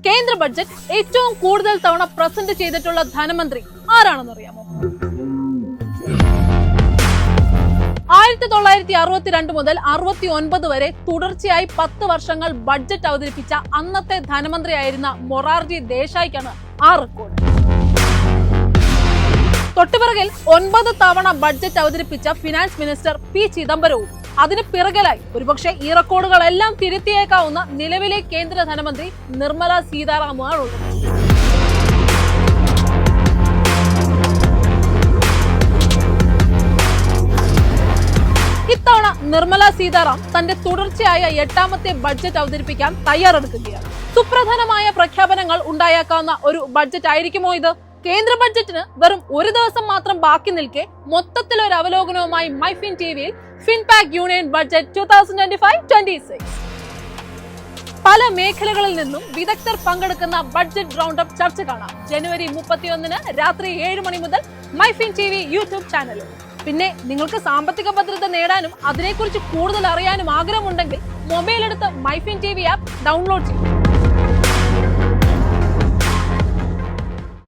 കേന്ദ്ര ബഡ്ജറ്റ് ഏറ്റവും കൂടുതൽ തവണ പ്രസന്റ് ചെയ്തിട്ടുള്ള ധനമന്ത്രി ആരാണെന്നറിയാമോ? 1962 മുതൽ 69 വരെ തുടർച്ചയായി 10 വർഷങ്ങൾ ബഡ്ജറ്റ് അവതരിപ്പിച്ച അന്നത്തെ ധനമന്ത്രിയായിരുന്ന മൊറാർജി ദേശായിക്കാണ് ആ റെക്കോർഡ്. തൊട്ടുപിറകിൽ 9 തവണ ബഡ്ജറ്റ് അവതരിപ്പിച്ച ഫിനാൻസ് മിനിസ്റ്റർ പി ചിദംബരവും അതിന് പിറകിലായി ഒരുപക്ഷെ ഈ റെക്കോർഡുകളെല്ലാം തിരുത്തിയേക്കാവുന്ന നിലവിലെ കേന്ദ്ര ധനമന്ത്രി നിർമ്മല സീതാരാമനുള്ളത്. ഇത്തവണ നിർമ്മല സീതാറാം തന്റെ തുടർച്ചയായ 8ാമത്തെ ബഡ്ജറ്റ് അവതരിപ്പിക്കാൻ തയ്യാറെടുക്കുകയാണ്. സുപ്രധാനമായ പ്രഖ്യാപനങ്ങൾ ഉണ്ടായേക്കാവുന്ന ഒരു ബഡ്ജറ്റ് ആയിരിക്കുമോ ഇത്? കേന്ദ്ര ബഡ്ജറ്റിന് വെറും ഒരു ദിവസം മാത്രം ബാക്കി നിൽക്കെ മൊത്തത്തിലൊരു അവലോകനവുമായി മൈഫിൻ ടിവിയിൽ ഫിൻപാക് യൂണിയൻ ബഡ്ജറ്റ് 2025-26. പല മേഖലകളിൽ നിന്നും വിദഗ്ധർ പങ്കെടുക്കുന്ന ബഡ്ജറ്റ് റൗണ്ട് അപ്പ് ചർച്ച കാണാം ജനുവരി 31 രാത്രി 7 മണി മുതൽ മൈഫിൻ ടിവി യൂട്യൂബ് ചാനലിൽ. പിന്നെ നിങ്ങൾക്ക് സാമ്പത്തിക ഭദ്രത നേടാനും അതിനെക്കുറിച്ച് കൂടുതൽ അറിയാനും ആഗ്രഹമുണ്ടെങ്കിൽ മൊബൈൽ എടുത്ത് മൈഫിൻ ടിവി ആപ്പ് ഡൗൺലോഡ് ചെയ്യും.